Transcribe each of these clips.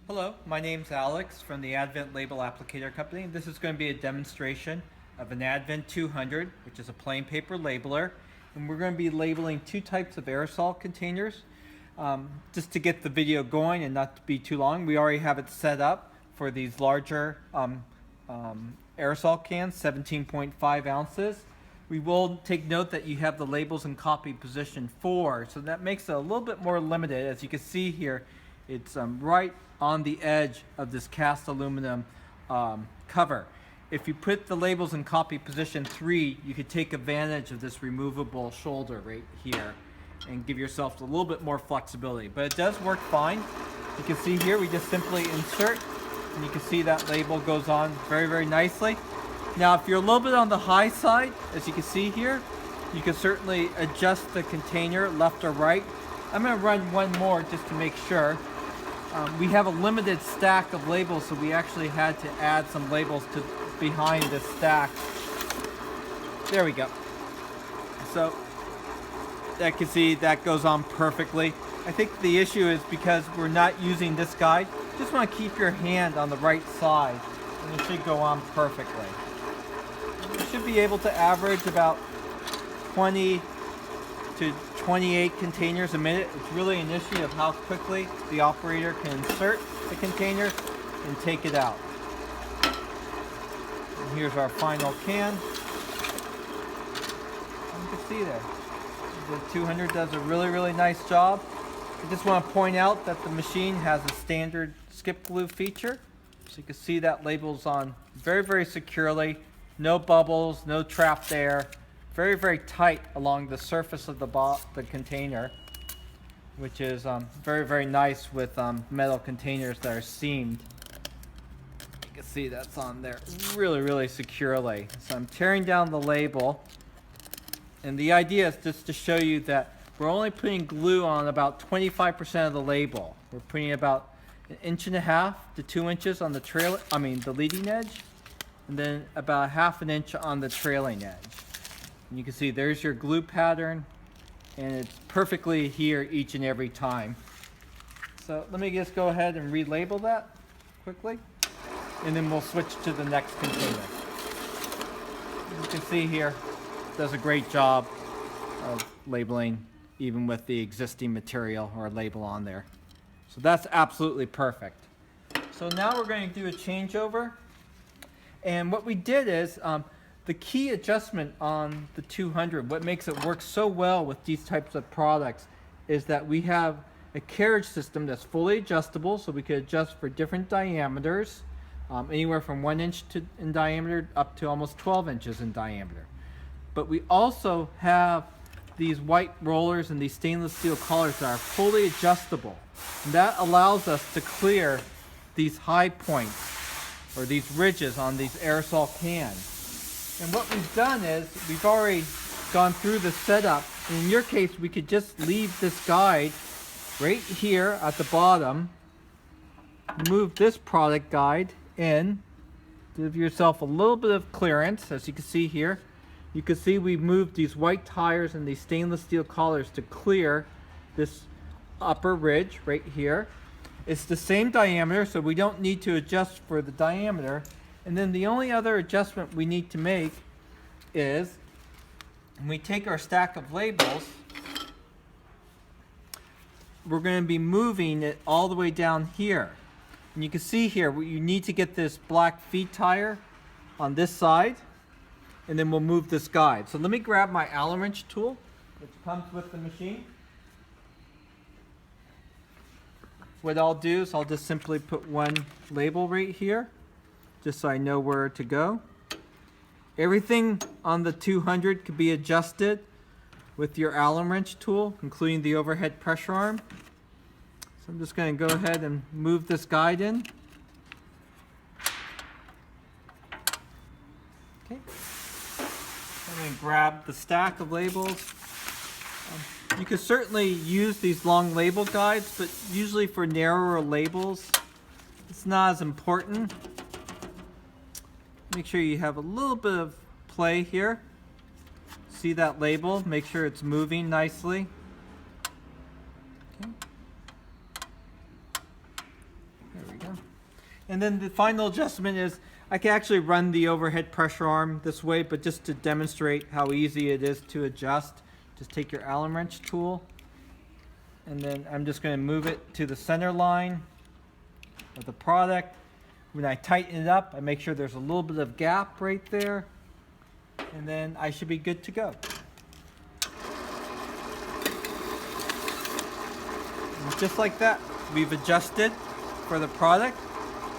Hello, my name's Alex from the Advent Label Applicator Company. This is going to be a demonstration of an Advent 200, which is a plain paper labeler. And we're going to be labeling two types of aerosol containers. Just to get the video going and not to be too long, we already have it set up for these larger aerosol cans, 17.5 ounces. We will take note that you have the labels in copy position 4, so that makes it a little bit more limited. As you can see here, it's right on the edge of this cast aluminum cover. If you put the labels in copy position 3, you could take advantage of this removable shoulder right here and give yourself a little bit more flexibility. But it does work fine. You can see here, we just simply insert, and you can see that label goes on very, very nicely. Now, if you're a little bit on the high side, as you can see here, you can certainly adjust the container left or right. I'm going to run one more just to make sure. We have a limited stack of labels, so we actually had to add some labels to behind this stack. There we go. So, I can see that goes on perfectly. I think the issue is because we're not using this guide, just want to keep your hand on the right side, and it should go on perfectly. You should be able to average about 20 to 28 containers a minute. It's really an issue of how quickly the operator can insert the container and take it out. And here's our final can. You can see there. The 200 does a really, really nice job. I just want to point out that the machine has a standard skip glue feature. So you can see that label's on very, very securely. No bubbles, no trapped air. Very, very tight along the surface of the container, which is very, very nice with metal containers that are seamed. You can see that's on there really, really securely. So I'm tearing down the label, and the idea is just to show you that we're only putting glue on about 25% of the label. We're putting about 1.5 to 2 inches on the leading edge, and then about 1/2 inch on the trailing edge. And you can see there's your glue pattern, and it's perfectly here each and every time. So let me just go ahead and relabel that quickly, and then we'll switch to the next container. You can see here, it does a great job of labeling even with the existing material or label on there. So that's absolutely perfect. So now we're going to do a changeover. And what we did is, the key adjustment on the 200, what makes it work so well with these types of products, is that we have a carriage system that's fully adjustable, so we could adjust for different diameters, anywhere from 1 inch in diameter up to almost 12 inches in diameter. But we also have these white rollers and these stainless steel collars that are fully adjustable. And that allows us to clear these high points or these ridges on these aerosol cans. And what we've done is we've already gone through the setup. In your case, we could just leave this guide right here at the bottom. Move this product guide in. Give yourself a little bit of clearance, as you can see here. You can see we've moved these white tires and these stainless steel collars to clear this upper ridge right here. It's the same diameter, so we don't need to adjust for the diameter. And then the only other adjustment we need to make is when we take our stack of labels, we're going to be moving it all the way down here. And you can see here, you need to get this black feed tire on this side, and then we'll move this guide. So let me grab my Allen wrench tool, which comes with the machine. What I'll do is I'll just simply put one label right here, just so I know where to go. Everything on the 200 could be adjusted with your Allen wrench tool, including the overhead pressure arm. So I'm just going to go ahead and move this guide in. Okay. I'm going to grab the stack of labels. You can certainly use these long label guides, but usually for narrower labels, it's not as important. Make sure you have a little bit of play here. See that label? Make sure it's moving nicely. Okay. There we And then the final adjustment is I can actually run the overhead pressure arm this way, but just to demonstrate how easy it is to adjust, just take your Allen wrench tool, and then I'm just going to move it to the center line of the product. When I tighten it up, I make sure there's a little bit of gap right there, and then I should be good to go. And just like that, we've adjusted for the product.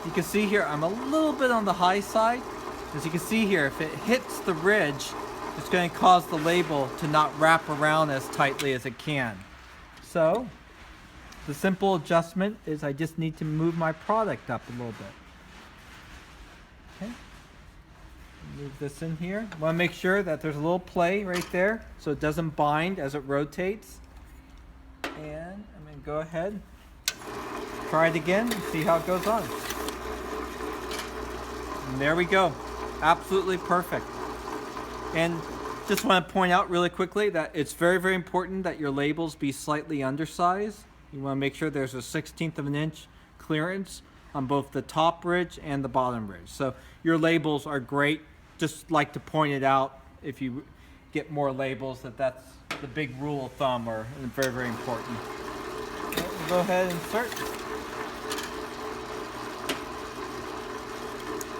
You can see here I'm a little bit on the high side. As you can see here, if it hits the ridge, it's going to cause the label to not wrap around as tightly as it can. So the simple adjustment is I just need to move my product up a little bit. Okay. Move this in here. I want to make sure that there's a little play right there so it doesn't bind as it rotates. And I'm going to go ahead, try it again, and see how it goes on. And there we go. Absolutely perfect. And just want to point out really quickly that it's very, very important that your labels be slightly undersized. You want to make sure there's a 1/16 of an inch clearance on both the top ridge and the bottom ridge. So your labels are great. Just like to point it out if you get more labels, that's the big rule of thumb, or very, very important. Okay, we'll go ahead and insert.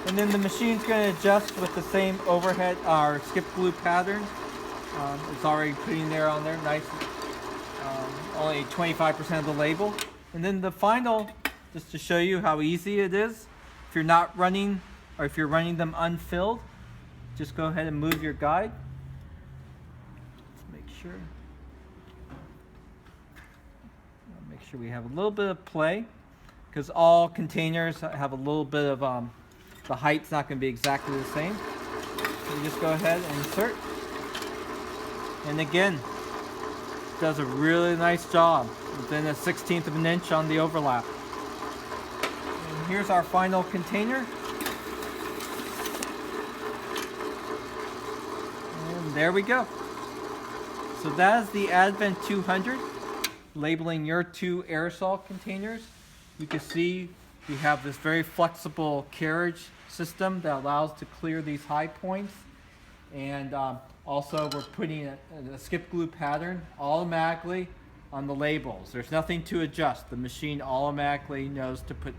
And then the machine's going to adjust with the same overhead or skip glue pattern. It's already putting there on there, nice. Only 25% of the label. And then the final, just to show you how easy it is, if you're not running, or if you're running them unfilled, just go ahead and move your guide. Let's make sure. Make sure we have a little bit of play, because all containers have a little bit of the height's not going to be exactly the same. So you just go ahead and insert. And again, does a really nice job within a 1/16 of an inch on the overlap. And here's our final container. And there we go. So that is the Advent 200, labeling your 2 aerosol containers. You can see we have this very flexible carriage system that allows to clear these high points. And also we're putting a skip glue pattern automatically on the labels. There's nothing to adjust. The machine automatically knows to put